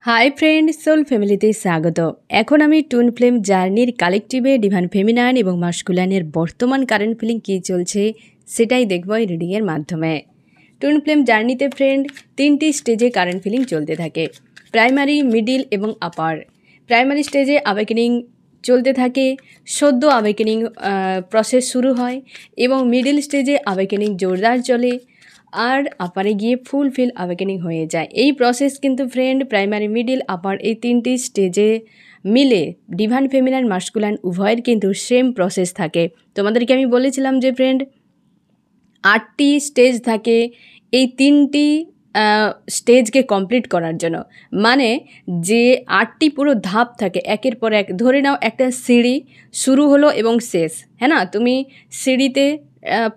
Hi friend, soul ফ্যামিলিতে স্বাগত। এখন আমি টুইন ফ্লেম জার্নির কালেকটিভে ডিভাইন ফেমিনাইন এবং মাস্কুলাইনের বর্তমান কারেন্ট ফিলিং কী চলছে সেটাই দেখব এই রিডিংয়ের মাধ্যমে। টুইন ফ্লেম জার্নিতে ফ্রেন্ড 3টি স্টেজে কারেন্ট ফিলিং চলতে থাকে, প্রাইমারি, মিডিল এবং আপার। প্রাইমারি স্টেজে আওয়েকেনিং চলতে থাকে, সদ্য আওয়েকেনিং প্রসেস শুরু হয় এবং মিডিল স্টেজে আওয়েকেনিং জোরদার চলে, আর আপারে গিয়ে ফুলফিল আওয়েকেনিং হয়ে যায়। এই প্রসেস কিন্তু ফ্রেন্ড প্রাইমারি, মিডিল, আপার এই 3টি স্টেজে মিলে ডিভাইন ফেমিনাইন মাস্কুলাইন উভয়ের কিন্তু সেম প্রসেস থাকে। তোমাদেরকে আমি বলেছিলাম যে ফ্রেন্ড 8টি স্টেজ থাকে এই 3টি স্টেজকে কমপ্লিট করার জন্য, মানে যে 8টি পুরো ধাপ থাকে একের পর এক। ধরে নাও একটা সিঁড়ি শুরু হলো এবং শেষ, হ্যাঁ না? তুমি সিঁড়িতে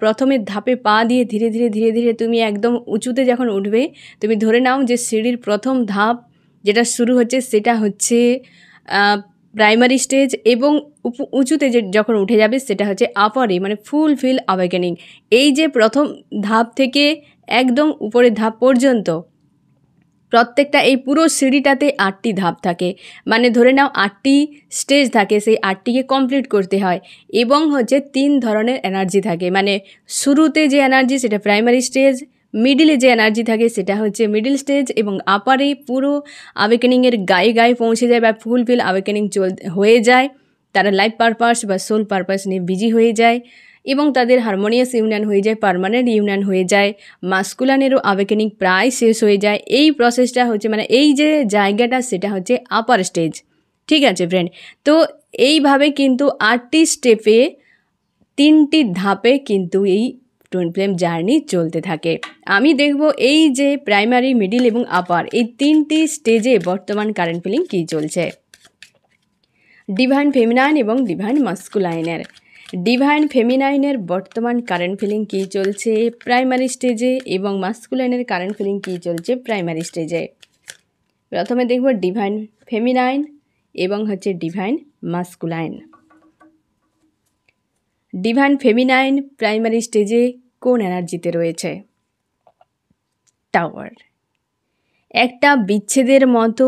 প্রথমে ধাপে পা দিয়ে ধীরে ধীরে ধীরে ধীরে তুমি একদম উঁচুতে যখন উঠবে, তুমি ধরে নাও যে সিঁড়ির প্রথম ধাপ যেটা শুরু হচ্ছে সেটা হচ্ছে প্রাইমারি স্টেজ, এবং উঁচুতে যখন উঠে যাবে সেটা হচ্ছে আপারে, মানে ফুলফিল আওয়েকেনিং। এই যে প্রথম ধাপ থেকে একদম উপরের ধাপ পর্যন্ত প্রত্যেকটা এই পুরো সিঁড়িটাতে 8টি ধাপ থাকে, মানে ধরে নাও 8টি স্টেজ থাকে, সেই 8টিকে কমপ্লিট করতে হয়। এবং হচ্ছে 3 ধরনের এনার্জি থাকে, মানে শুরুতে যে এনার্জি সেটা প্রাইমারি স্টেজ, মিডিলে যে এনার্জি থাকে সেটা হচ্ছে মিডিল স্টেজ, এবং আপারে পুরো আওয়েকেনিংয়ের গায়ে গায়ে পৌঁছে যায় বা ফুলফিল আওয়েকেনিং হয়ে যায়। তারা লাইফ পারপাস বা সোল পারপাস নিয়ে বিজি হয়ে যায় এবং তাদের হারমোনিয়াস ইউনিয়ন হয়ে যায়, পার্মানেন্ট ইউনিয়ন হয়ে যায়, মাস্কুলাইনেরও আওয়েকেনিং প্রায় শেষ হয়ে যায়। এই প্রসেসটা হচ্ছে, মানে এই যে জায়গাটা সেটা হচ্ছে আপার স্টেজ। ঠিক আছে ফ্রেন্ড? তো এইভাবে কিন্তু 8টি স্টেপে 3টি ধাপে কিন্তু এই টুইন ফ্লেম জার্নি চলতে থাকে। আমি দেখব এই যে প্রাইমারি, মিডিল এবং আপার এই 3টি স্টেজে বর্তমান কারেন্ট ফিলিং কী চলছে ডিভাইন ফেমিনাইন এবং ডিভাইন মাস্কুলাইনের। ডিভাইন ফেমিনাইনের বর্তমান কারেন্ট ফিলিং কী চলছে প্রাইমারি স্টেজে, এবং মাস্কুলাইনের কারেন্ট ফিলিং কী চলছে প্রাইমারি স্টেজে। প্রথমে দেখব ডিভাইন ফেমিনাইন এবং হচ্ছে divine masculine. Divine feminine primary স্টেজে কোন এনার্জিতে রয়েছে? টাওয়ার। একটা বিচ্ছেদের মতো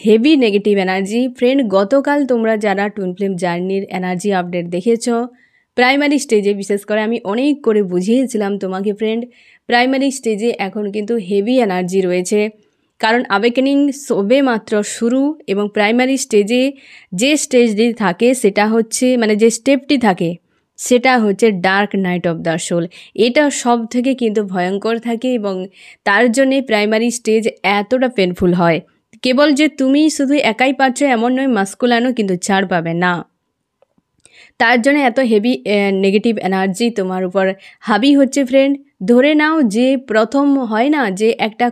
হেভি নেগেটিভ এনার্জি। ফ্রেন্ড, গতকাল তোমরা যারা টুইন ফ্লেম জার্নির এনার্জি আপডেট দেখেছ, প্রাইমারি স্টেজে বিশেষ করে আমি অনেক করে বুঝিয়েছিলাম তোমাকে ফ্রেন্ড, প্রাইমারি স্টেজে এখন কিন্তু হেভি এনার্জি রয়েছে, কারণ আওয়েকেনিং সবে মাত্র শুরু। এবং প্রাইমারি স্টেজে যে স্টেজটি থাকে সেটা হচ্ছে, মানে যে স্টেপটি থাকে সেটা হচ্ছে dark night of the soul. এটা সব থেকে কিন্তু ভয়ঙ্কর থাকে, এবং তার জন্যে প্রাইমারি স্টেজ এতটা পেনফুল হয়। কেবল যে তুমি শুধু একাই পাচ্ছ এমন নয়, মাস্কুলাইনও কিন্তু ছাড় পাবে না। তার জন্য এত হেভি নেগেটিভ এনার্জি তোমার উপর হাবি হচ্ছে ফ্রেন্ড। ধরে নাও যে প্রথম হয় না যে একটা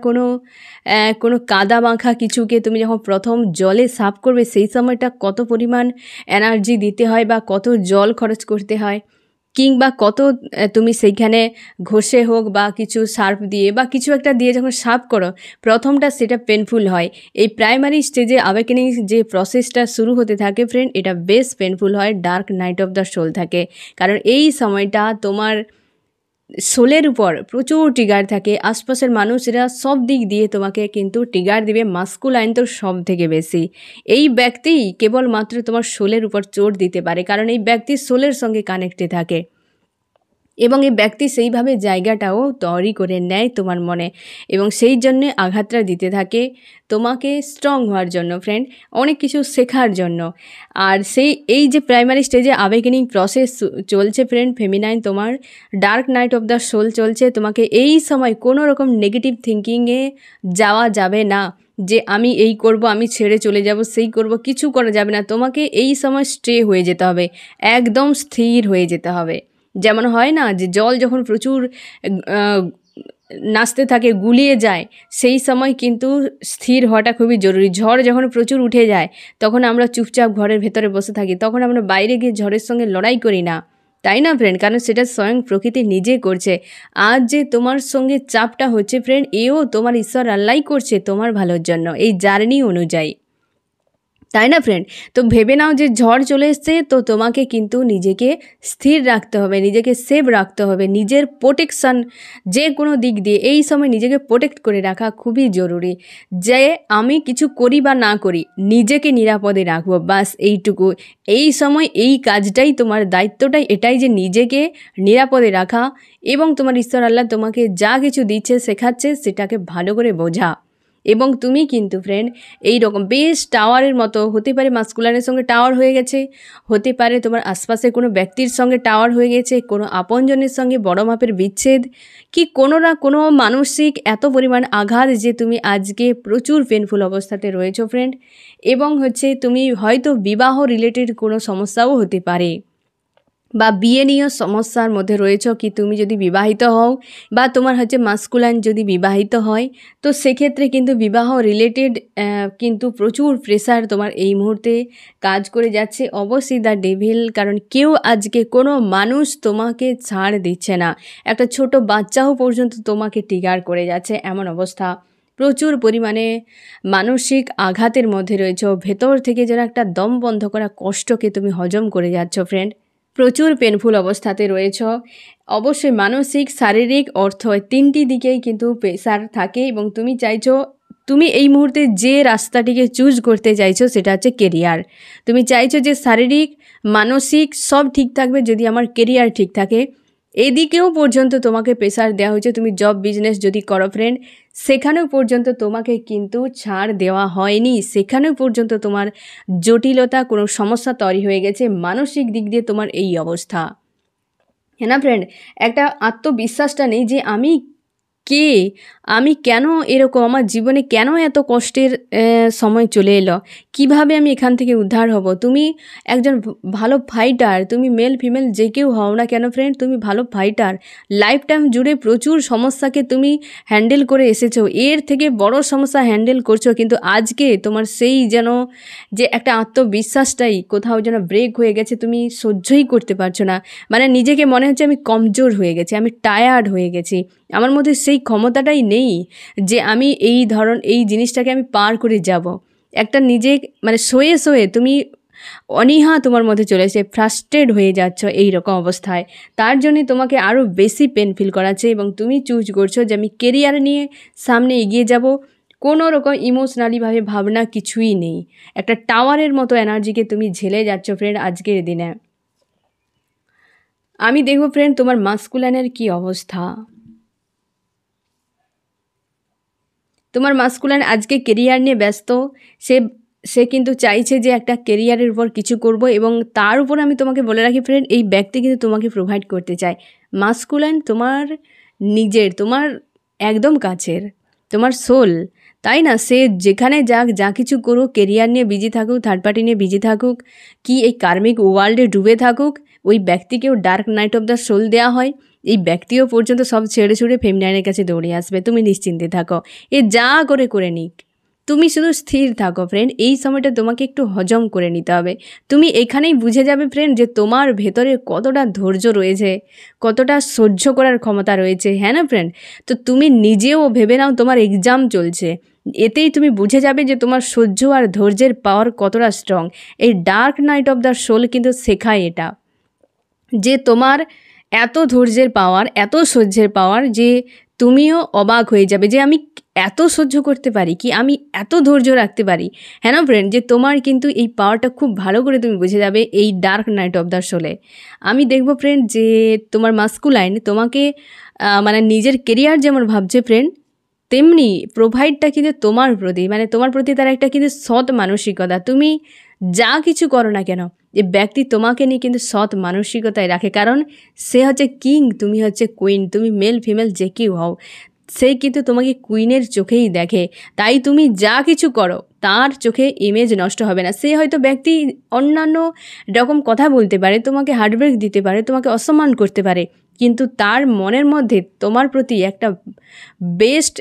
কোনো কাদা মাখা কিছুকে তুমি যখন প্রথম জলে সাফ করবে, সেই সময়টা কত পরিমাণ এনার্জি দিতে হয় বা কত জল খরচ করতে হয়, কিংবা কত তুমি সেইখানে ঘষে হোক বা কিছু সার্ফ দিয়ে বা কিছু একটা দিয়ে যখন সাফ করো প্রথমটা, সেটা পেনফুল হয়। এই প্রাইমারি স্টেজে আওয়েকেনিং যে প্রসেসটা শুরু হতে থাকে ফ্রেন্ড, এটা বেশ পেনফুল হয়, dark night of the soul থাকে, কারণ এই সময়টা তোমার সোলের উপর প্রচুর ট্রিগার থাকে। আশপাশের মানুষেরা সব দিক দিয়ে তোমাকে কিন্তু ট্রিগার দিবে, মাস্কুলাইন তো সব থেকে বেশি। এই ব্যক্তি কেবলমাত্র তোমার সোলের উপর চোট দিতে পারে, কারণ এই ব্যক্তি সোলের সঙ্গে কানেক্টে থাকে এবং এই ব্যক্তি সেইভাবে জায়গাটাও তৈরি করে নেয় তোমার মনে, এবং সেই জন্যে আঘাতটা দিতে থাকে তোমাকে স্ট্রং হওয়ার জন্য ফ্রেন্ড, অনেক কিছু শেখার জন্য। আর এই যে প্রাইমারি স্টেজে আওয়েকেনিং প্রসেস চলছে ফ্রেন্ড, ফেমিনাইন তোমার dark night of the soul চলছে। তোমাকে এই সময় কোনো রকম নেগেটিভ থিঙ্কিংয়ে যাওয়া যাবে না, যে আমি এই করব, আমি ছেড়ে চলে যাব, সেই করব, কিছু করা যাবে না। তোমাকে এই সময় স্টে হয়ে যেতে হবে, একদম স্থির হয়ে যেতে হবে। যেমন হয় না যে জল যখন প্রচুর নাচতে থাকে, গুলিয়ে যায়, সেই সময় কিন্তু স্থির হওয়াটা খুবই জরুরি। ঝড় যখন প্রচুর উঠে যায় তখন আমরা চুপচাপ ঘরের ভেতরে বসে থাকি, তখন আমরা বাইরে গিয়ে ঝড়ের সঙ্গে লড়াই করি না, তাই না ফ্রেন্ড? কারণ সেটা স্বয়ং প্রকৃতি নিজে করছে। আজ যে তোমার সঙ্গে চাপটা হচ্ছে ফ্রেন্ড, এও তোমার ঈশ্বর আল্লাহ করছে তোমার ভালোর জন্য, এই জার্নি অনুযায়ী। তাই না ফ্রেন্ড? তো ভেবে নাও যে ঝড় চলে এসছে, তো তোমাকে কিন্তু নিজেকে স্থির রাখতে হবে, নিজেকে সেভ রাখতে হবে, নিজের প্রোটেকশান যে কোনো দিক দিয়ে এই সময় নিজেকে প্রোটেক্ট করে রাখা খুবই জরুরি। যে আমি কিছু করি বা না করি, নিজেকে নিরাপদে রাখবো, বাস এইটুকু। এই সময় এই কাজটাই তোমার, দায়িত্বটাই এটাই যে নিজেকে নিরাপদে রাখা, এবং তোমার ঈশ্বর আল্লাহ তোমাকে যা কিছু দিচ্ছে, শেখাচ্ছে, সেটাকে ভালো করে বোঝা। এবং তুমি কিন্তু ফ্রেন্ড এই রকম বেশ টাওয়ারের মতো, হতে পারে মাস্কুলানের সঙ্গে টাওয়ার হয়ে গেছে, হতে পারে তোমার আশপাশে কোনো ব্যক্তির সঙ্গে টাওয়ার হয়ে গেছে, কোনো আপনজনের সঙ্গে বড় মাপের বিচ্ছেদ, কি কোনো না কোনো মানসিক এত পরিমাণ আঘাত যে তুমি আজকে প্রচুর পেনফুল অবস্থাতে রয়েছো ফ্রেন্ড। এবং তুমি হয়তো বিবাহ রিলেটেড কোনো সমস্যাও হতে পারে, বা বিয়ে নিয়েও সমস্যার মধ্যে রয়েছ, কি তুমি যদি বিবাহিত হও বা তোমার মাস্কুলাইন যদি বিবাহিত হয়, তো সেক্ষেত্রে কিন্তু বিবাহ রিলেটেড কিন্তু প্রচুর প্রেশার তোমার এই মুহূর্তে কাজ করে যাচ্ছে। অবশ্যই দ্য ডেভিল, কারণ কেউ আজকে কোনো মানুষ তোমাকে ছাড় দিচ্ছে না, একটা ছোট বাচ্চাও পর্যন্ত তোমাকে ট্রিগার করে যাচ্ছে, এমন অবস্থা। প্রচুর পরিমাণে মানসিক আঘাতের মধ্যে রয়েছ, ভেতর থেকে যেন একটা দম বন্ধ করা কষ্টকে তুমি হজম করে যাচ্ছ ফ্রেন্ড। প্রচুর পেনফুল অবস্থাতে রয়েছ। অবশ্যই মানসিক, শারীরিক, অর্থ তিনটি দিকেই কিন্তু প্রেশার থাকে, এবং তুমি চাইছো, তুমি এই মুহূর্তে যে রাস্তাটিকে চুজ করতে চাইছো সেটা হচ্ছে কেরিয়ার। তুমি চাইছো যে শারীরিক, মানসিক সব ঠিক থাকবে যদি আমার কেরিয়ার ঠিক থাকে। এদিকেও পর্যন্ত তোমাকে প্রেশার দেওয়া হয়েছে, তুমি জব বিজনেস যদি করো ফ্রেন্ড, সেখানেও পর্যন্ত তোমাকে কিন্তু ছাড় দেওয়া হয়নি, সেখানেও পর্যন্ত তোমার জটিলতা, কোনো সমস্যা তৈরি হয়ে গেছে, মানসিক দিক দিয়ে তোমার এই অবস্থা। হ্যাঁ না ফ্রেন্ড? একটা আত্মবিশ্বাসটা নেই যে আমি কে, আমি কেন এরকম, আমার জীবনে কেন এত কষ্টের সময় চলে এলো, কিভাবে আমি এখান থেকে উদ্ধার হব। তুমি একজন ভালো ফাইটার, তুমি মেল ফিমেল যে কেউ হও না কেন ফ্রেন্ড, তুমি ভালো ফাইটার, লাইফ টাইম জুড়ে প্রচুর সমস্যাকে তুমি হ্যান্ডেল করে এসেছো, এর থেকে বড় সমস্যা হ্যান্ডেল করছো, কিন্তু আজকে তোমার সেই যেন যে একটা আত্মবিশ্বাসটাই কোথাও যেন ব্রেক হয়ে গেছে, তুমি সহ্যই করতে পারছো না, মানে নিজেকে মনে হচ্ছে আমি কমজোর হয়ে গেছি, আমি টায়ার্ড হয়ে গেছি, আমার মধ্যে সেই ক্ষমতাটাই নেই যে আমি এই জিনিসটাকে আমি পার করে যাব। একটা নিজে মানে শোয়ে শোয়ে তুমি অনীহা তোমার মধ্যে চলে এসে ফ্রাস্ট্রেট হয়ে যাচ্ছ এই রকম অবস্থায়, তার জন্য তোমাকে আরও বেশি পেন ফিল করাচ্ছে, এবং তুমি চুজ করছো যে আমি কেরিয়ার নিয়ে সামনে এগিয়ে যাব। কোনো রকম ইমোশনালিভাবে ভাবনা কিছুই নেই, একটা টাওয়ারের মতো এনার্জিকে তুমি ঝেলে যাচ্ছ ফ্রেন্ড আজকের দিনে। আমি দেখব ফ্রেন্ড তোমার মাস্কুলাইনের কি অবস্থা। তোমার মাস্কুলাইন আজকে কেরিয়ার নিয়ে ব্যস্ত, সে সে কিন্তু চাইছে যে একটা কেরিয়ারের উপর কিছু করব, এবং তার উপর আমি তোমাকে বলে রাখি ফ্রেন্ড, এই ব্যক্তি কিন্তু তোমাকে প্রোভাইড করতে চায়। মাস্কুলাইন তোমার নিজের, তোমার একদম কাছের, তোমার সোল, তাই না? সে যেখানে যাক, যা কিছু করুক, কেরিয়ার নিয়ে বিজি থাকুক, থার্ড পার্টি নিয়ে বিজি থাকুক, কি এই কার্মিক ওয়ার্ল্ডে ডুবে থাকুক, ওই ব্যক্তিকেও dark night of the soul দেওয়া হয়, এই ব্যক্তিও পর্যন্ত সব ছেড়ে ছুড়ে ফেমিনাইনের কাছে দৌড়ে আসবে। তুমি নিশ্চিন্তে থাকো, এ যা করে নিক, তুমি শুধু স্থির থাকো ফ্রেন্ড। এই সময়টা তোমাকে একটু হজম করে নিতে হবে। তুমি এখানেই বুঝে যাবে ফ্রেন্ড যে তোমার ভেতরে কতটা ধৈর্য রয়েছে, কতটা সহ্য করার ক্ষমতা রয়েছে, হ্যাঁ না ফ্রেন্ড? তো তুমি নিজেও ভেবে নাও তোমার এক্সাম চলছে, এতেই তুমি বুঝে যাবে যে তোমার সহ্য আর ধৈর্যের পাওয়ার কতটা স্ট্রং। এই dark night of the soul কিন্তু শেখায় এটা, যে তোমার এত ধৈর্যের পাওয়ার, এত সহ্যের পাওয়ার, যে তুমিও অবাক হয়ে যাবে যে আমি এত সহ্য করতে পারি, কি আমি এত ধৈর্য রাখতে পারি। হ্যাঁ না ফ্রেন্ড? যে তোমার কিন্তু এই পাওয়ারটা খুব ভালো করে তুমি বুঝে যাবে এই ডার্ক নাইট অফ দ্য সোলে। আমি দেখব ফ্রেন্ড যে তোমার মাস্কুলাইন তোমাকে মানে নিজের কেরিয়ার যেমন ভাবছে ফ্রেন্ড, তেমনি প্রোভাইডটা কিন্তু তোমার প্রতি, মানে তোমার প্রতি তার একটা কিন্তু সৎ মানসিকতা। তুমি যা কিছু করো না কেন, যে ব্যক্তি তোমাকে নিয়ে কিন্তু সৎ মানসিকতায় রাখে, কারণ সে হচ্ছে কিং, তুমি হচ্ছে কুইন, তুমি মেল ফিমেল যে কেউ হও, সে কিন্তু তোমাকে কুইনের চোখেই দেখে। তাই তুমি যা কিছু করো তার চোখে ইমেজ নষ্ট হবে না। সে হয়তো ব্যক্তি অন্যান্য রকম কথা বলতে পারে, তোমাকে হার্টব্রেক দিতে পারে, তোমাকে অসম্মান করতে পারে, কিন্তু তার মনের মধ্যে তোমার প্রতি একটা বেস্ট,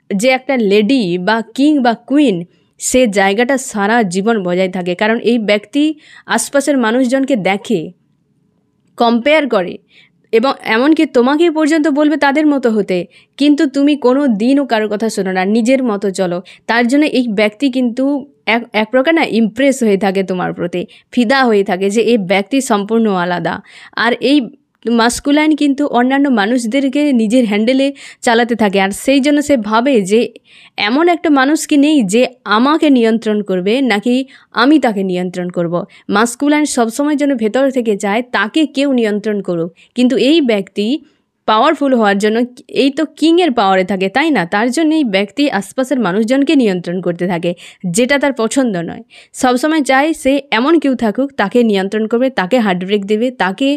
যে একটা লেডি বা কিং বা কুইন, সে জায়গাটা সারা জীবন বজায় থাকে। কারণ এই ব্যক্তি আশপাশের মানুষজনকে দেখে, কম্পেয়ার করে, এবং এমনকি তোমাকে পর্যন্ত বলবে তাদের মতো হতে, কিন্তু তুমি কোনো দিনও কারোর কথা শোনো না, নিজের মতো চলো। তার জন্য এই ব্যক্তি কিন্তু এক প্রকার না ইমপ্রেস হয়ে থাকে তোমার প্রতি, ফিদা হয়ে থাকে যে এই ব্যক্তি সম্পূর্ণ আলাদা। আর এই মাস্কুলাইন কিন্তু অন্যান্য মানুষদেরকে নিজের হ্যান্ডেলে চালাতে থাকে, আর সেই জন্য সে ভাবে যে এমন একটা মানুষ কি নেই যে আমাকে নিয়ন্ত্রণ করবে, নাকি আমি তাকে নিয়ন্ত্রণ করব। মাস্কুলাইন সবসময় যেন ভেতর থেকে চায় তাকে কেউ নিয়ন্ত্রণ করুক, কিন্তু এই ব্যক্তি পাওয়ারফুল হওয়ার জন্য, এই তো কিংয়ের পাওয়ারে থাকে তাই না, তার জন্য এই ব্যক্তি আশপাশের মানুষজনকে নিয়ন্ত্রণ করতে থাকে, যেটা তার পছন্দ নয়। সবসময় চায় সে এমন কেউ থাকুক তাকে নিয়ন্ত্রণ করবে, তাকে হার্ট ব্রেক দেবে, তাকে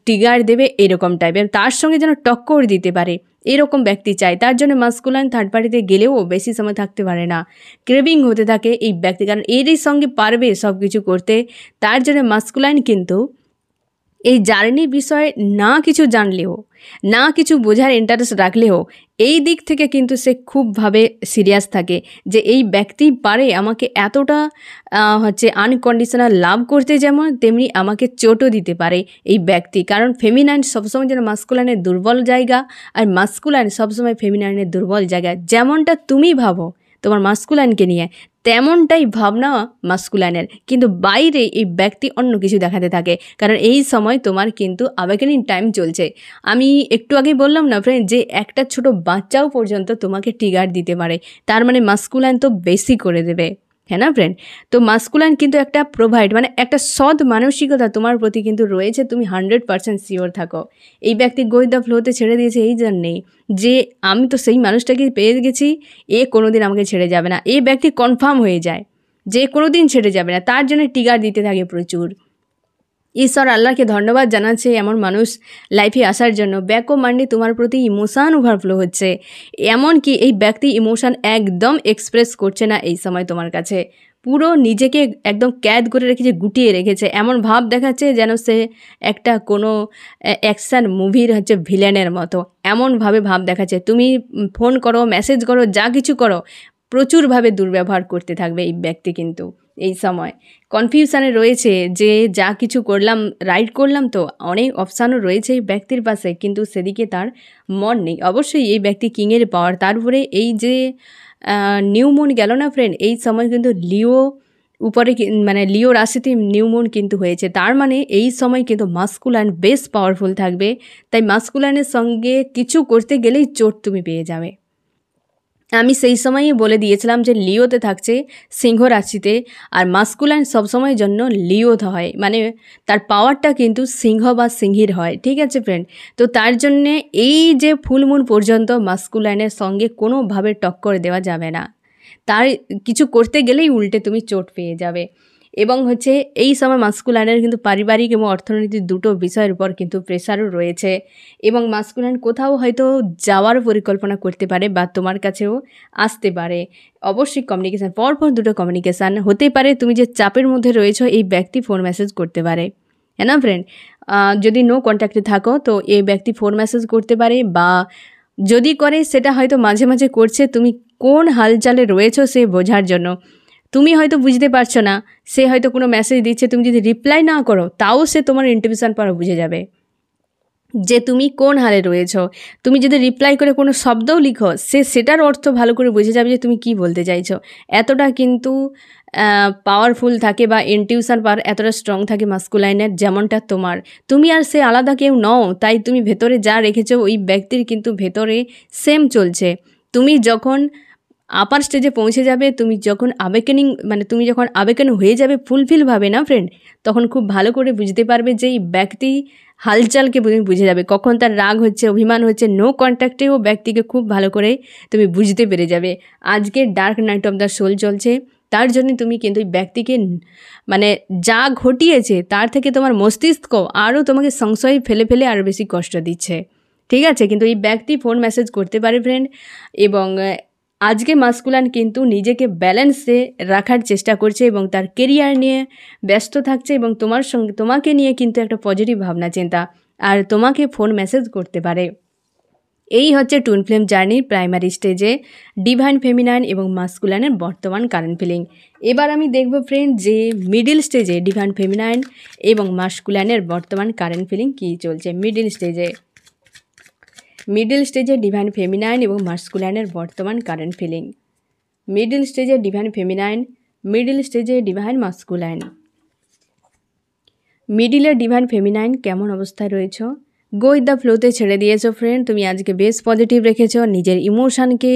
ট্রিগার দেবে, এরকম টাইপের, তার সঙ্গে যেন টক্কর দিতে পারে, এরকম ব্যক্তি চাই। তার জন্য মাস্কুলাইন থার্ড পার্টিতে গেলেও বেশি সময় থাকতে পারে না, ক্রেভিং হতে থাকে এই ব্যক্তি, কারণ এরই সঙ্গে পারবে সব কিছু করতে। তার জন্য মাস্কুলাইন কিন্তু এই জার্নি বিষয়ে না কিছু জানলেও, না কিছু বোঝার ইন্টারেস্ট রাখলেও, এই দিক থেকে কিন্তু সে খুবভাবে সিরিয়াস থাকে যে এই ব্যক্তি পারে আমাকে এতটা আনকন্ডিশনাল লাভ করতে, যেমন তেমনি আমাকে চোটও দিতে পারে এই ব্যক্তি। কারণ ফেমিনাইন সবসময় যেন মাস্কুলাইনের দুর্বল জায়গা, আর মাস্কুলাইন সবসময় ফেমিনাইনের দুর্বল জায়গা। যেমনটা তুমি ভাবো তোমার মাস্কুলাইনকে নিয়ে, তেমনটাই ভাবনা মাস্কুলাইনের, কিন্তু বাইরে এই ব্যক্তি অন্য কিছু দেখাতে থাকে। কারণ এই সময় তোমার কিন্তু আবেগিনী টাইম চলছে। আমি একটু আগেই বললাম না ফ্রেন্ড, যে একটা ছোট বাচ্চাও পর্যন্ত তোমাকে ট্রিগার দিতে পারে, তার মানে মাস্কুলাইন তো বেশি করে দেবে, হ্যাঁ না ফ্রেন্ড। তো মাস্কুলাইন কিন্তু একটা প্রোভাইড, মানে একটা সৎ মানসিকতা তোমার প্রতি কিন্তু রয়েছে, তুমি 100% শিওর থাকো। এই ব্যক্তি গো উইথ দ্য ফ্লোতে ছেড়ে দিয়েছে এই জন্যেই যে আমি তো সেই মানুষটাকে পেয়ে গেছি, এ কোনো দিন আমাকে ছেড়ে যাবে না। এই ব্যক্তি কনফার্ম হয়ে যায় যে কোনো দিন ছেড়ে যাবে না, তার জন্য ট্রিগার দিতে থাকে প্রচুর। ঈশ্বর আল্লাহকে ধন্যবাদ জানাচ্ছে এমন মানুষ লাইফে আসার জন্য। ব্যাকো মান্ডে তোমার প্রতি ইমোশান ওভারফ্লো হচ্ছে, এমনকি এই ব্যক্তি ইমোশান একদম এক্সপ্রেস করছে না এই সময় তোমার কাছে, পুরো নিজেকে একদম ক্যাদ করে রেখেছে, গুটিয়ে রেখেছে, এমন ভাব দেখাচ্ছে যেন সে একটা কোনো অ্যাকশান মুভির ভিলেনের মতো, এমনভাবে ভাব দেখাচ্ছে। তুমি ফোন করো, মেসেজ করো, যা কিছু করো, প্রচুরভাবে দুর্ব্যবহার করতে থাকবে এই ব্যক্তি। কিন্তু এই সময় কনফিউশানে রয়েছে যে যা কিছু করলাম রাইট করলাম, তো অনেক অপশানও রয়েছে এই ব্যক্তির পাশে, কিন্তু সেদিকে তার মন নেই। অবশ্যই এই ব্যক্তি কিংয়ের পাওয়ার, তার উপরে এই যে নিউ মুন গেল না ফ্রেন্ড, এই সময় কিন্তু লিও উপরে মানে লিও রাশিতে নিউ মুন কিন্তু হয়েছে, তার মানে এই সময় কিন্তু মাস্কুলাইন বেশ পাওয়ারফুল থাকবে। তাই মাস্কুলাইনের সঙ্গে কিছু করতে গেলেই চোট তুমি পেয়ে যাবে। আমি সেই সময়ই বলে দিয়েছিলাম যে লিওতে থাকছে সিংহ রাশিতে, আর মাস্কুলাইন সবসময়ের জন্য লিওতে হয়, মানে তার পাওয়ারটা কিন্তু সিংহ বা সিংহীর হয়, ঠিক আছে ফ্রেন্ড। তো তার জন্যে এই যে ফুল মুন পর্যন্ত মাস্কুলাইনের সঙ্গে কোনোভাবে টক্কর দেওয়া যাবে না, তার কিছু করতে গেলেই উল্টে তুমি চোট পেয়ে যাবে। এবং এই সময় মাস্কুলাইনের কিন্তু পারিবারিক এবং অর্থনৈতিক দুটো বিষয়ের উপর কিন্তু প্রেশারও রয়েছে, এবং মাস্কুলাইন কোথাও হয়তো যাওয়ার পরিকল্পনা করতে পারে বা তোমার কাছেও আসতে পারে। অবশ্যই কমিউনিকেশান, পরপর দুটো কমিউনিকেশান হতে পারে। তুমি যে চাপের মধ্যে রয়েছো, এই ব্যক্তি ফোন মেসেজ করতে পারে, হ্যাঁ না ফ্রেন্ড। যদি নো কন্ট্যাক্টে থাকো তো এই ব্যক্তি ফোন মেসেজ করতে পারে, বা যদি করে সেটা হয়তো মাঝে মাঝে করছে তুমি কোন হালচালে রয়েছো সে বোঝার জন্য। তুমি হয়তো বুঝতে পারছো না, সে হয়তো কোনো মেসেজ দিচ্ছে, তুমি যদি রিপ্লাই না করো তাও সে তোমার ইন্টিউশন পাওয়া বুঝে যাবে যে তুমি কোন হালে রয়েছো। তুমি যদি রিপ্লাই করে কোনো শব্দও লিখো, সেটার অর্থ ভালো করে বুঝে যাবে যে তুমি কি বলতে চাইছো। এতটা কিন্তু পাওয়ারফুল থাকে, বা ইনটিউশন পাওয়ার এতটা স্ট্রং থাকে মাস্কুলাইনের, যেমনটা তোমার। তুমি আর সে আলাদা কেউ নও, তাই তুমি ভেতরে যা রেখেছো ওই ব্যক্তির কিন্তু ভেতরে সেম চলছে। তুমি যখন আপার স্টেজে পৌঁছে যাবে, তুমি যখন আবেকেন হয়ে যাবে ফুলফিলভাবে না ফ্রেন্ড, তখন খুব ভালো করে বুঝতে পারবে যে এই ব্যক্তি হালচালকে বুঝে যাবে, কখন তার রাগ হচ্ছে, অভিমান হচ্ছে। নো কন্ট্যাক্টেও ব্যক্তিকে খুব ভালো করে তুমি বুঝতে পেরে যাবে। আজকে dark night of the soul চলছে, তার জন্য তুমি কিন্তু এই ব্যক্তিকে মানে যা ঘটিয়েছে তার থেকে তোমার মস্তিষ্ক আরও তোমাকে সংশয় ফেলে ফেলে আরও বেশি কষ্ট দিচ্ছে, ঠিক আছে। কিন্তু এই ব্যক্তি ফোন মেসেজ করতে পারে ফ্রেন্ড, এবং আজকে মাস্কুলাইন কিন্তু নিজেকে ব্যালেন্সে রাখার চেষ্টা করছে এবং তার কেরিয়ার নিয়ে ব্যস্ত থাকছে, এবং তোমাকে নিয়ে কিন্তু একটা পজিটিভ ভাবনা চিন্তা, আর তোমাকে ফোন মেসেজ করতে পারে। এই হচ্ছে টুইন ফ্লেম জার্নির প্রাইমারি স্টেজে ডিভাইন ফেমিনাইন এবং মাস্কুলাইনের বর্তমান কারেন্ট ফিলিং। এবার আমি দেখব ফ্রেন্ড যে মিডিল স্টেজে ডিভাইন ফেমিনাইন এবং মাস্কুলাইনের বর্তমান কারেন্ট ফিলিং কী চলছে। মিডিল স্টেজে ডিভাইন ফেমিনাইন এবং মাস্কুলাইনের বর্তমান কারেন্ট ফিলিং। মিডিল স্টেজে ডিভাইন ফেমিনাইন, মিডিল স্টেজে ডিভাইন মাস্কুলাইন। মিডিলের ডিভাইন ফেমিনাইন কেমন অবস্থায় রয়েছ? গো উইথ দ্য ফ্লোতে ছেড়ে দিয়েছো ফ্রেন্ড। তুমি আজকে বেশ পজিটিভ রেখেছো, নিজের ইমোশানকে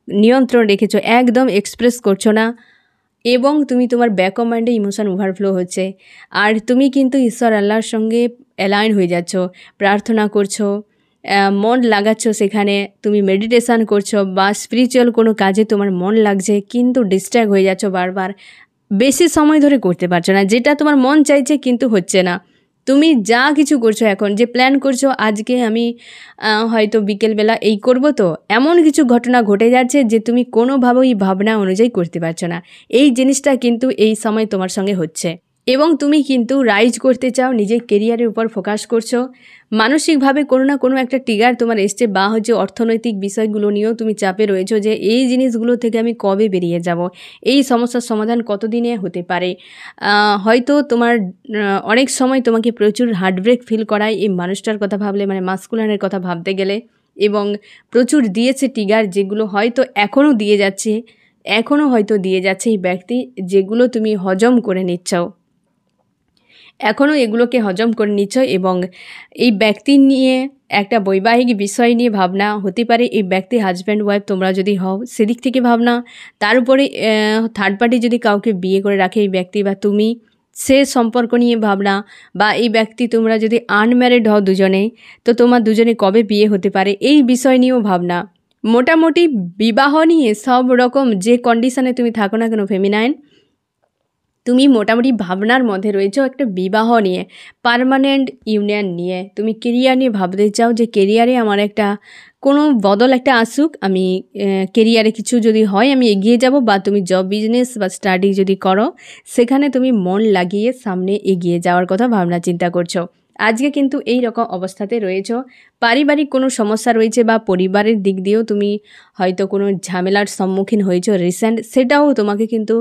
নিয়ন্ত্রণ রেখেছো, একদম এক্সপ্রেস করছো না এবং তুমি তোমার ব্যাক অফ মাইন্ডে ইমোশান ওভারফ্লো হচ্ছে। আর তুমি কিন্তু ঈশ্বর আল্লাহর সঙ্গে অ্যালাইন হয়ে যাচ্ছ, প্রার্থনা করছো, মন লাগাচ্ছ, সেখানে তুমি মেডিটেশান করছো বা স্পিরিচুয়াল কোনো কাজে তোমার মন লাগছে, কিন্তু ডিস্ট্র্যাক্ট হয়ে যাচ্ছ বারবার, বেশি সময় ধরে করতে পারছো না, যেটা তোমার মন চাইছে কিন্তু হচ্ছে না। তুমি যা কিছু করছো, এখন যে প্ল্যান করছো আজকে আমি হয়তো বিকেলবেলা এই করব, তো এমন কিছু ঘটনা ঘটে যাচ্ছে যে তুমি কোনোভাবেই ভাবনা অনুযায়ী করতে পারছো না। এই জিনিসটা কিন্তু এই সময় তোমার সঙ্গে হচ্ছে এবং তুমি কিন্তু রাইজ করতে চাও, নিজের কেরিয়ারের উপর ফোকাস করছো। মানসিকভাবে কোনো না কোনো একটা ট্রিগার তোমার এসছে, বা হচ্ছে অর্থনৈতিক বিষয়গুলো নিয়েও তুমি চাপে রয়েছো যে এই জিনিসগুলো থেকে আমি কবে বেরিয়ে যাব, এই সমস্যার সমাধান কতদিনে হতে পারে। হয়তো তোমার অনেক সময় তোমাকে প্রচুর হার্টব্রেক ফিল করায় এই মানুষটার কথা ভাবলে, মানে মাস্কুলাইনের কথা ভাবতে গেলে, এবং প্রচুর দিয়েছে ট্রিগার, যেগুলো হয়তো এখনও দিয়ে যাচ্ছে এই ব্যক্তি, যেগুলো তুমি হজম করে নিচ্ছও, এখনও এগুলোকে হজম করে নিচ্ছ। এবং এই ব্যক্তি নিয়ে একটা বৈবাহিক বিষয় নিয়ে ভাবনা হতে পারে। এই ব্যক্তি হাজব্যান্ড ওয়াইফ তোমরা যদি হও, সেদিক থেকে ভাবনা। তার উপরে থার্ড পার্টি যদি কাউকে বিয়ে করে রাখে এই ব্যক্তি বা তুমি, সে সম্পর্ক নিয়ে ভাবনা। বা এই ব্যক্তি তোমরা যদি আনম্যারিড হও দুজনে, তো তোমার দুজনে কবে বিয়ে হতে পারে, এই বিষয় নিয়েও ভাবনা। মোটামুটি বিবাহ নিয়ে সব রকম যে কন্ডিশনে তুমি থাকো না কেন ফেমিনাইন, তুমি মোটামুটি ভাবনার মধ্যে রয়েছো একটা বিবাহ নিয়ে, পার্মানেন্ট ইউনিয়ন নিয়ে। তুমি কেরিয়ার নিয়ে ভাবতে চাও যে কেরিয়ারে আমার একটা কোনো বদল একটা আসুক, আমি কেরিয়ারে কিছু যদি হয় আমি এগিয়ে যাব, বা তুমি জব বিজনেস বা স্টাডি যদি করো, সেখানে তুমি মন লাগিয়ে সামনে এগিয়ে যাওয়ার কথা ভাবনা চিন্তা করছো। আজকে কিন্তু এই রকম অবস্থাতে রয়েছো। পারিবারিক কোনো সমস্যা রয়েছে বা পরিবারের দিক দিয়েও তুমি হয়তো কোনো ঝামেলার সম্মুখীন হয়েছো রিসেন্ট, সেটাও তোমাকে কিন্তু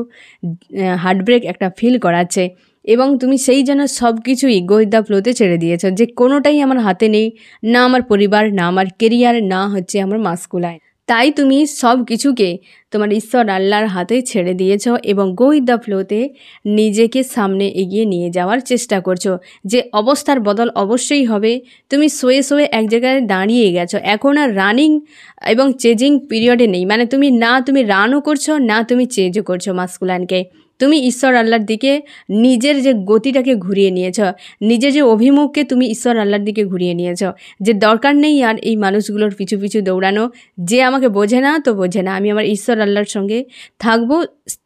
হার্টব্রেক একটা ফিল করাচ্ছে। এবং তুমি সেই জন্য সব কিছুই গো উইথ দ্য ফ্লোতে ছেড়ে দিয়েছো, যে কোনোটাই আমার হাতে নেই, না আমার পরিবার, না আমার কেরিয়ার, না হচ্ছে আমার মাস্কুলাইন। তাই তুমি সব কিছুকে তোমার ঈশ্বর আল্লাহর হাতে ছেড়ে দিয়েছো এবং গো উইথ দ্য ফ্লোতে নিজেকে সামনে এগিয়ে নিয়ে যাওয়ার চেষ্টা করছো। যে অবস্থার বদল অবশ্যই হবে। তুমি শোয়ে এক জায়গায় দাঁড়িয়ে গেছো, এখন আর রানিং এবং চেজিং পিরিয়ডে নেই। মানে তুমি রানও করছো না, তুমি চেজও করছো মাস্কুলাইনকে। তুমি ঈশ্বর আল্লাহর দিকে নিজের যে গতিটাকে ঘুরিয়ে নিয়েছ, নিজের যে অভিমুখকে তুমি ঈশ্বর আল্লাহর দিকে ঘুরিয়ে নিয়েছ, যে দরকার নেই আর এই মানুষগুলোর পিছু পিছু দৌড়ানো, যে আমাকে বোঝে না তো বোঝে না, আমি আমার ঈশ্বর আল্লাহর সঙ্গে থাকবো,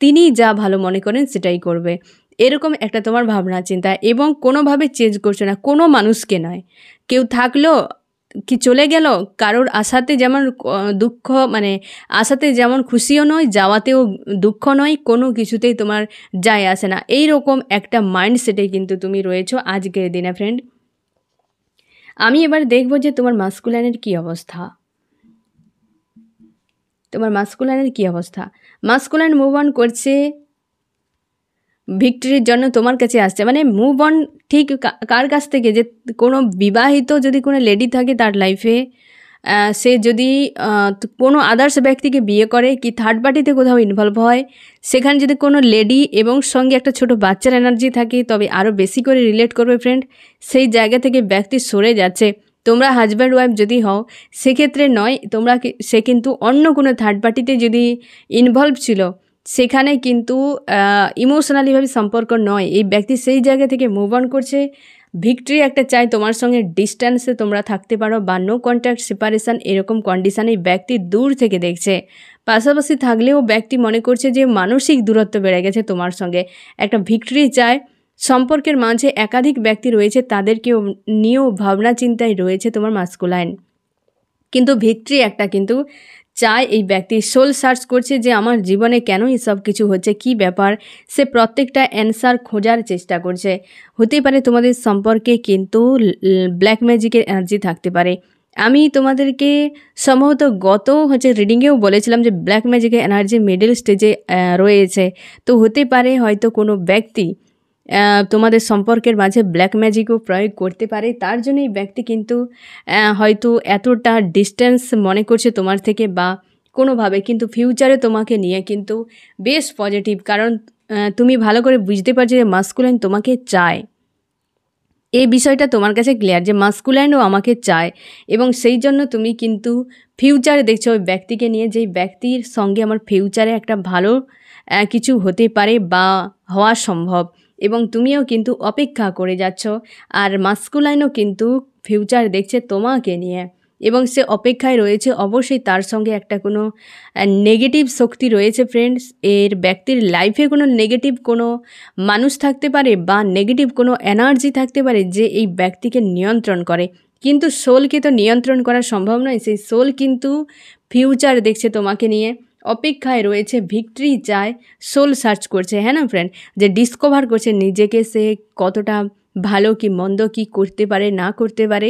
তিনি যা ভালো মনে করেন সেটাই করবে, এরকম একটা তোমার ভাবনা চিন্তা। এবং কোনোভাবে চেঞ্জ করছো না, কোনো মানুষকে নয়। কেউ থাকলো কি চলে গেল, কারোর আশাতে যেমন দুঃখ, মানে আশাতে যেমন খুশিও নয়, যাওয়াতেও দুঃখ নয়, কোনো কিছুতেই তোমার যায় আসে না, এই রকম একটা মাইন্ডসেটে কিন্তু তুমি রয়েছো আজকের দিনে ফ্রেন্ড। আমি এবার দেখব যে তোমার মাস্কুলাইনের কী অবস্থা। মাস্কুলাইন মুভ অন করছে, ভিক্টরির জন্য তোমার কাছে আসছে। মানে মুভ অন ঠিক কার কাছ থেকে, যে কোনো বিবাহিত যদি কোনো লেডি থাকে তার লাইফে, সে যদি কোনো আদার্স ব্যক্তিকে বিয়ে করে কি থার্ড পার্টিতে কোথাও ইনভলভ হয়, সেখানে যদি কোনো লেডি এবং সঙ্গে একটা ছোট বাচ্চার এনার্জি থাকে, তবে আরও বেশি করে রিলেট করবে ফ্রেন্ড। সেই জায়গা থেকে ব্যক্তি সরে যাচ্ছে। তোমরা হাজব্যান্ড ওয়াইফ যদি হও সেক্ষেত্রে নয়, সে কিন্তু অন্য কোনো থার্ড পার্টিতে যদি ইনভলভ ছিল, সেখানে কিন্তু ইমোশনালিভাবে সম্পর্ক নয়, এই ব্যক্তি সেই জায়গা থেকে মুভ অন করছে। ভিক্টরি একটা চাই তোমার সঙ্গে ডিস্ট্যান্সে তোমরা থাকতে পারো, বা নো কন্ট্যাক্ট সেপারেশন, এরকম কন্ডিশানে ব্যক্তি দূর থেকে দেখছে। পাশাপাশি থাকলেও ব্যক্তি মনে করছে যে মানসিক দূরত্ব বেড়ে গেছে তোমার সঙ্গে, একটা ভিক্টরি চায়। সম্পর্কের মাঝে একাধিক ব্যক্তি রয়েছে, তাদেরকেও নিয়েও ভাবনা চিন্তায় রয়েছে তোমার মাস্কুলাইন, কিন্তু ভিক্টরি একটা কিন্তু চায়। এই ব্যক্তি সোল সার্চ করছে যে আমার জীবনে কেন সব কিছু হচ্ছে, কি ব্যাপার, সে প্রত্যেকটা অ্যান্সার খোঁজার চেষ্টা করছে। হতে পারে তোমাদের সম্পর্কে কিন্তু ব্ল্যাক ম্যাজিকের এনার্জি থাকতে পারে, আমি তোমাদেরকে সম্ভবত গত রিডিংয়েও বলেছিলাম যে ব্ল্যাক ম্যাজিকের এনার্জি মিডল স্টেজে রয়েছে। তো হতে পারে হয়তো কোনো ব্যক্তি তোমাদের সম্পর্কের মাঝে ব্ল্যাক ম্যাজিকও প্রয়োগ করতে পারে। তার জন্য এই ব্যক্তি কিন্তু হয়তো এতটা ডিস্টেন্স মনে করছে তোমার থেকে বা কোনোভাবে, কিন্তু ফিউচারে তোমাকে নিয়ে কিন্তু বেশ পজিটিভ। কারণ তুমি ভালো করে বুঝতে পারছো যে মাস্কুলাইন তোমাকে চায়। এই বিষয়টা তোমার কাছে ক্লিয়ার যে মাস্কুলাইনও আমাকে চায়, এবং সেই জন্য তুমি কিন্তু ফিউচারে দেখছো ওই ব্যক্তিকে নিয়ে, যেই ব্যক্তির সঙ্গে আমার ফিউচারে একটা ভালো কিছু হতে পারে বা হওয়া সম্ভব, এবং তুমিও কিন্তু অপেক্ষা করে যাচ্ছ। আর মাস্কুলাইনও কিন্তু ফিউচার দেখছে তোমাকে নিয়ে, এবং সে অপেক্ষায় রয়েছে। অবশ্যই তার সঙ্গে একটা কোনো নেগেটিভ শক্তি রয়েছে ফ্রেন্ডস। এর ব্যক্তির লাইফে কোনো নেগেটিভ কোনো মানুষ থাকতে পারে বা নেগেটিভ কোনো এনার্জি থাকতে পারে যে এই ব্যক্তিকে নিয়ন্ত্রণ করে, কিন্তু সোলকে তো নিয়ন্ত্রণ করা সম্ভব নয়। সেই সোল কিন্তু ফিউচার দেখছে তোমাকে নিয়ে, অপেক্ষায় রয়েছে, ভিক্টরি চায়, সোল সার্চ করছে, হ্যাঁ না ফ্রেন্ড, যে ডিসকভার করছে নিজেকে, সে কতটা ভালো কি মন্দ কি করতে পারে না করতে পারে।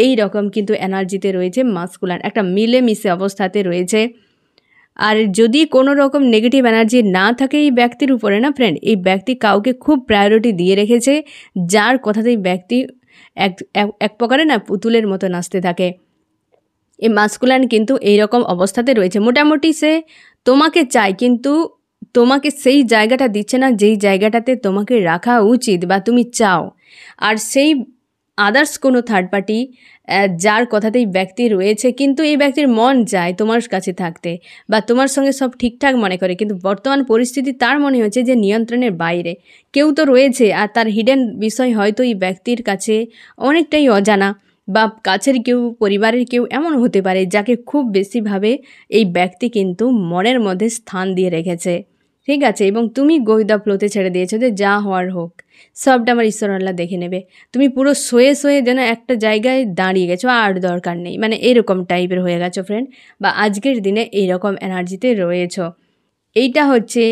এই রকম কিন্তু এনার্জিতে রয়েছে মাস্কুলান, একটা মিলেমিশে অবস্থাতে রয়েছে। আর যদি কোনো রকম নেগেটিভ এনার্জি না থাকে এই ব্যক্তির উপরে না ফ্রেন্ড, এই ব্যক্তি কাউকে খুব প্রায়োরিটি দিয়ে রেখেছে, যার কথাতেই ব্যক্তি এক এক প্রকারে না পুতুলের মতো নাচতে থাকে। এই মাস্কুলান কিন্তু এইরকম অবস্থাতে রয়েছে। মোটামুটি সে তোমাকে চায়, কিন্তু তোমাকে সেই জায়গাটা দিচ্ছে না যেই জায়গাটাতে তোমাকে রাখা উচিত বা তুমি চাও। আর সেই আদার্স কোনো থার্ড পার্টি যার কথাতেই ব্যক্তি রয়েছে, কিন্তু এই ব্যক্তির মন চায় তোমার কাছে থাকতে বা তোমার সঙ্গে সব ঠিকঠাক মনে করে, কিন্তু বর্তমান পরিস্থিতি তার মনে হচ্ছে যে নিয়ন্ত্রণের বাইরে কেউ তো রয়েছে, আর তার হিডেন বিষয় হয়তো এই ব্যক্তির কাছে অনেকটাই অজানা, বা কাছের কেউ, পরিবারের কেউ এমন হতে পারে যাকে খুব বেশিভাবে এই ব্যক্তি কিন্তু মনের মধ্যে স্থান দিয়ে রেখেছে। ঠিক আছে, এবং তুমি গো দ্য ফ্লোতে ছেড়ে দিয়েছো যে যা হওয়ার হোক, সবটা আমার ঈশ্বর আল্লাহ দেখে নেবে। তুমি পুরো শোয়ে শোয়ে যেন একটা জায়গায় দাঁড়িয়ে গেছো, আর দরকার নেই, মানে এরকম টাইপের হয়ে গেছো ফ্রেন্ড, বা আজকের দিনে এইরকম এনার্জিতে রয়েছো। এইটা হচ্ছে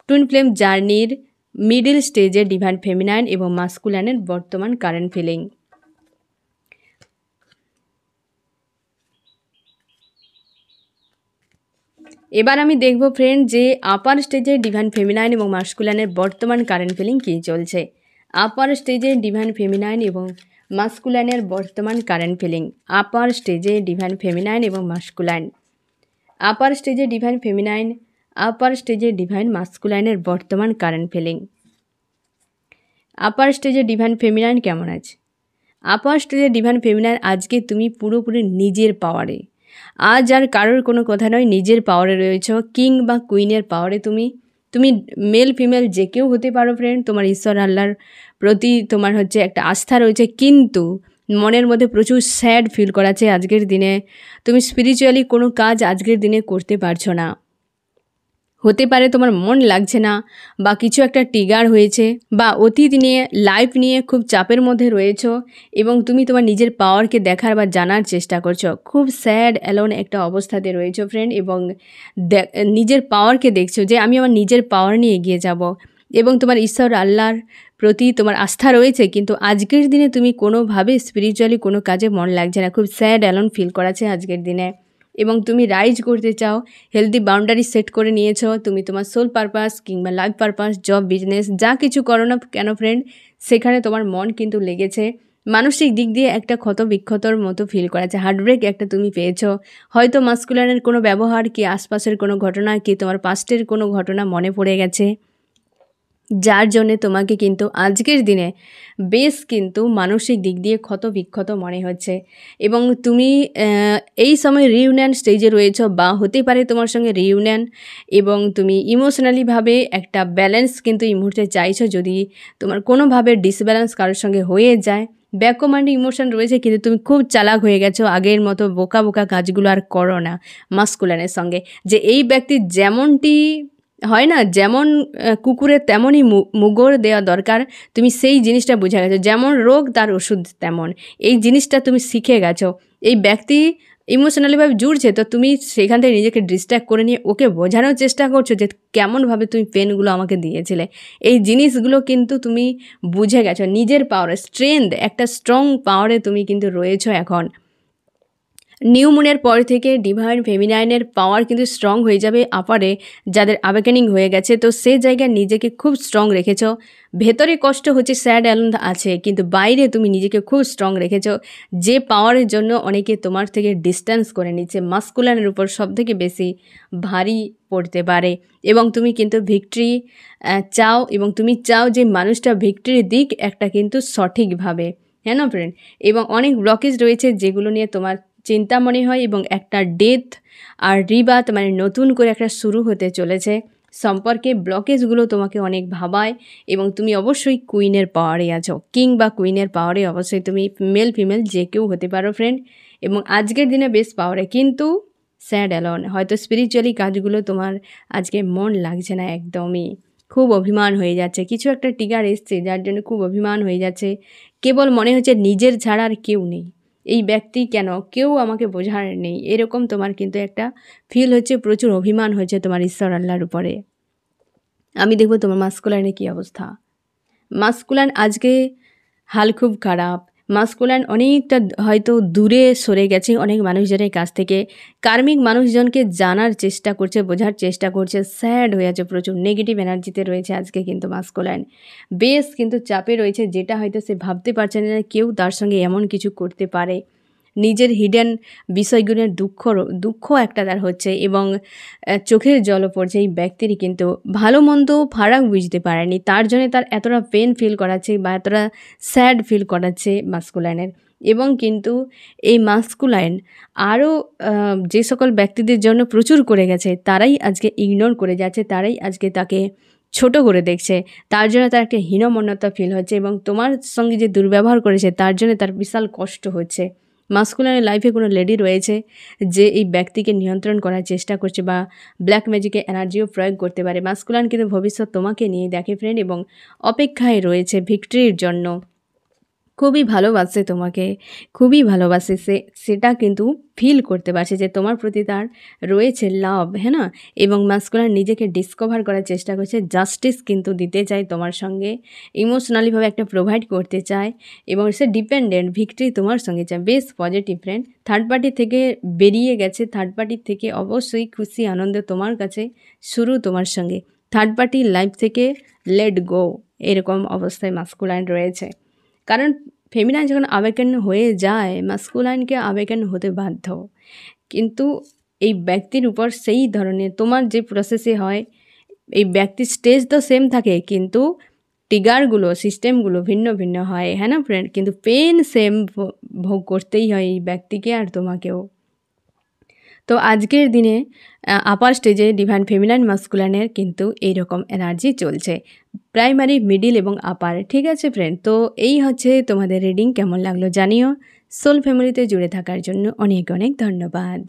টুইন ফ্লেম জার্নির মিডল স্টেজে ডিভাইন ফেমিনাইন এবং মাস্কুলাইনের বর্তমান কারেন্ট ফিলিং। এবার আমি দেখব ফ্রেন্ড যে আপার স্টেজে ডিভাইন ফেমিনাইন এবং মাস্কুলাইনের বর্তমান কারেন্ট ফিলিং কী চলছে। আপার স্টেজে ডিভাইন ফেমিনাইন এবং মাস্কুলাইনের বর্তমান কারেন্ট ফিলিং। আপার স্টেজে ডিভাইন ফেমিনাইন এবং মাস্কুলাইন, আপার স্টেজে ডিভাইন ফেমিনাইন, আপার স্টেজে ডিভাইন মাস্কুলাইনের বর্তমান কারেন্ট ফিলিং। আপার স্টেজে ডিভাইন ফেমিনাইন কেমন আছে? আপার স্টেজে ডিভাইন ফেমিনাইন আজকে তুমি পুরোপুরি নিজের পাওয়ারে, আজ আর কারোর কোনো কথা নয়, নিজের পাওয়ারে রয়েছ, কিং বা কুইনের পাওয়ারে। তুমি মেল ফিমেল যে কেউ হতে পারো ফ্রেন্ড। তোমার ঈশ্বর আল্লাহর প্রতি তোমার একটা আস্থা রয়েছে, কিন্তু মনের মধ্যে প্রচুর স্যাড ফিল করাচ্ছে আজকের দিনে। তুমি স্পিরিচুয়ালি কোনো কাজ আজকের দিনে করতে পারছো না, হতে পারে তোমার মন লাগছে না, বা কিছু একটা ট্রিগার হয়েছে, বা অতীত নিয়ে লাইফ নিয়ে খুব চাপের মধ্যে রয়েছো, এবং তুমি তোমার নিজের পাওয়ারকে দেখার বা জানার চেষ্টা করছো। খুব স্যাড অ্যালোন একটা অবস্থাতে রয়েছো ফ্রেন্ড, এবং নিজের পাওয়ারকে দেখছো যে আমি আমার নিজের পাওয়ার নিয়ে এগিয়ে যাব, এবং তোমার ঈশ্বর আল্লাহর প্রতি তোমার আস্থা রয়েছে, কিন্তু আজকের দিনে তুমি কোনোভাবে স্পিরিচুয়ালি কোনো কাজে মন লাগছে না, খুব স্যাড অ্যালোন ফিল করাচ্ছে আজকের দিনে। এবং তুমি রাইজ করতে চাও, হেলদি বাউন্ডারি সেট করে নিয়েছো। তুমি তোমার সোল পারপাস কিংবা লাইফ পারপাস, জব, বিজনেস যা কিছু করো না কেন ফ্রেন্ড, সেখানে তোমার মন কিন্তু লেগেছে। মানসিক দিক দিয়ে একটা ক্ষত বিক্ষতর মতো ফিল করাচ্ছে, হার্টব্রেক একটা তুমি পেয়েছো। হয়তো মাস্কুলাইনের কোনো ব্যবহার কি আশপাশের কোনো ঘটনা কি তোমার পাস্টের কোনো ঘটনা মনে পড়ে গেছে, যার জন্যে তোমাকে কিন্তু আজকের দিনে বেশ কিন্তু মানসিক দিক দিয়ে ক্ষত বিক্ষত মনে হচ্ছে। এবং তুমি এই সময় রিউনিয়ন স্টেজে রয়েছো, বা হতে পারে তোমার সঙ্গে রিউনিয়ন, এবং তুমি ইমোশনালিভাবে একটা ব্যালেন্স কিন্তু এই মুহূর্তে চাইছো। যদি তোমার কোনোভাবে ডিসব্যালেন্স কারোর সঙ্গে হয়ে যায়, ব্যাক কমান্ডিং ইমোশন রয়েছে, কিন্তু তুমি খুব চালাক হয়ে গেছো, আগের মতো বোকা বোকা কাজগুলো আর করো না মাস্কুলাইনের সঙ্গে। যে এই ব্যক্তি যেমনটি হয় না, যেমন কুকুরের তেমনই মুগুর দেওয়া দরকার, তুমি সেই জিনিসটা বুঝে গেছো। যেমন রোগ তার ওষুধ তেমন, এই জিনিসটা তুমি শিখে গেছো। এই ব্যক্তি ইমোশনালিভাবে জুড়ছে, তো তুমি সেখান থেকে নিজেকে ডিস্ট্র্যাক্ট করে নিয়ে ওকে বোঝানোর চেষ্টা করছো যে কেমনভাবে তুমি পেনগুলো আমাকে দিয়েছিলে। এই জিনিসগুলো কিন্তু তুমি বুঝে গেছো, নিজের পাওয়ারে, স্ট্রেংথ, একটা স্ট্রং পাওয়ারে তুমি কিন্তু রয়েছো এখন। নিউ মুনের পর থেকে ডিভাইন ফেমিনাইনের পাওয়ার কিন্তু স্ট্রং হয়ে যাবে আপারে, যাদের অ্যাওয়েকেনিং হয়ে গেছে। তো সে জায়গায় নিজেকে খুব স্ট্রং রেখেছ। ভেতরে কষ্ট হচ্ছে, স্যাড অ্যালোন আছে, কিন্তু বাইরে তুমি নিজেকে খুব স্ট্রং রেখেছ। যে পাওয়ারের জন্য অনেকে তোমার থেকে ডিস্টেন্স করে নিচ্ছে, মাস্কুলানের উপর সবথেকে বেশি ভারী পড়তে পারে। এবং তুমি কিন্তু ভিক্টরি চাও, এবং তুমি চাও যে মানুষটা ভিক্টরি দিক একটা কিন্তু সঠিকভাবে, হ্যাঁ না ফ্রেন্ড। এবং অনেক ব্লকেজ রয়েছে যেগুলো নিয়ে তোমার চিন্তা মনে হয়, এবং একটা ডেথ আর রিবাত মানে নতুন করে একটা শুরু হতে চলেছে সম্পর্কে ব্লকেজগুলো তোমাকে অনেক ভাবায়। এবং তুমি অবশ্যই কুইনের পাওয়ারে আছো, কিং বা কুইনের পাওয়ারে অবশ্যই তুমি মেল ফিমেল যে কেউ হতে পারো ফ্রেন্ড। এবং আজকের দিনে বেশ পাওয়ারে, কিন্তু স্যাড অ্যালোন। হয়তো স্পিরিচুয়ালি কাজগুলো তোমার আজকে মন লাগছে না একদমই, খুব অভিমান হয়ে যাচ্ছে, কিছু একটা ট্রিগার এসছে যার জন্য খুব অভিমান হয়ে যাচ্ছে। কেবল মনে হচ্ছে নিজের ছাড়া আর কেউ নেই, এই ব্যক্তি কেন, কেউ আমাকে বোঝার নেই, এরকম তোমার কিন্তু একটা ফিল হচ্ছে। প্রচুর অভিমান হয়েছে তোমার ঈশ্বর আল্লাহর উপরে। আমি দেখব তোমার মাস্কুলাইনের কী অবস্থা। মাস্কুলাইন আজকে হাল খুব খারাপ। মাস্কুলাইন অনেকটা হয়তো দূরে সরে গেছে অনেক মানুষজনের কাছ থেকে, কার্মিক মানুষজনকে জানার চেষ্টা করছে, বোঝার চেষ্টা করছে, স্যাড হয়ে আছে, প্রচুর নেগেটিভ এনার্জিতে রয়েছে আজকে কিন্তু মাস্কুলাইন। বেশ কিন্তু চাপে রয়েছে, যেটা হয়তো সে ভাবতে পারছে না কেউ তার সঙ্গে এমন কিছু করতে পারে। নিজের হিডেন বিষয়গুলোর দুঃখ একটা তার হচ্ছে, এবং চোখের জলও পড়ছে। এই ব্যক্তিরই কিন্তু ভালো মন্দ ফারাক বুঝতে পারেনি, তার জন্য তার এতটা পেন ফিল করাচ্ছে বা এতটা স্যাড ফিল করাচ্ছে মাস্কুলাইনের। এবং কিন্তু এই মাস্কুলাইন আরও যে সকল ব্যক্তিদের জন্য প্রচুর করে গেছে, তারাই আজকে ইগনোর করে যাচ্ছে, তারাই আজকে তাকে ছোট করে দেখছে, তার জন্য তার একটা হীনমন্যতা ফিল হচ্ছে। এবং তোমার সঙ্গে যে দুর্ব্যবহার করেছে তার জন্য তার বিশাল কষ্ট হচ্ছে। মাস্কুলাইনের লাইফে কোনো লেডি রয়েছে যে এই ব্যক্তিকে নিয়ন্ত্রণ করার চেষ্টা করছে বা ব্ল্যাক ম্যাজিকে এনার্জিও প্রয়োগ করতে পারে। মাস্কুলাইন কিন্তু ভবিষ্যৎ তোমাকে নিয়ে দেখে ফ্রেন্ড, এবং অপেক্ষায় রয়েছে ভিক্টরির জন্য। খুবই ভালোবাসে তোমাকে, খুবই ভালোবাসে সে, সেটা কিন্তু ফিল করতে পারছে যে তোমার প্রতি তার রয়েছে লাভ, হ্যাঁ না। এবং মাস্কুলাইন নিজেকে ডিসকভার করার চেষ্টা করছে, জাস্টিস কিন্তু দিতে চায় তোমার সঙ্গে, ইমোশনালিভাবে একটা প্রোভাইড করতে চায়, এবং সে ডিপেন্ডেন্ট, ভিক্টরি তোমার সঙ্গে চায়। বেশ পজিটিভ ফ্রেন্ড। থার্ড পার্টি থেকে বেরিয়ে গেছে, থার্ড পার্টির থেকে অবশ্যই খুশি আনন্দ তোমার কাছে শুরু তোমার সঙ্গে। থার্ড পার্টি লাইফ থেকে লেট গো, এরকম অবস্থায় মাস্কুলাইন রয়েছে। কারণ ফেমিনাইন যখন আবেগেন হয়ে যায়, মাস্কুলাইনকে আবেগেন হতে বাধ্য। কিন্তু এই ব্যক্তির উপর সেই ধরনের তোমার যে প্রসেসে হয়, এই ব্যক্তির স্টেজ তো সেম থাকে, কিন্তু ট্রিগারগুলো সিস্টেমগুলো ভিন্ন ভিন্ন হয়, হ্যাঁ না ফ্রেন্ড। কিন্তু পেন সেম ভোগ করতেই হয় এই ব্যক্তিকে আর তোমাকেও। তো আজকের দিনে আপার স্টেজে ডিভাইন ফেমিনাইন মাস্কুলাইনের কিন্তু এইরকম এনার্জি চলছে, প্রাইমারি, মিডিল এবং আপার। ঠিক আছে ফ্রেন্ড, তো এই হচ্ছে তোমাদের রিডিং। কেমন লাগলো জানিও। সোল ফ্যামিলিতে জুড়ে থাকার জন্য অনেক অনেক ধন্যবাদ।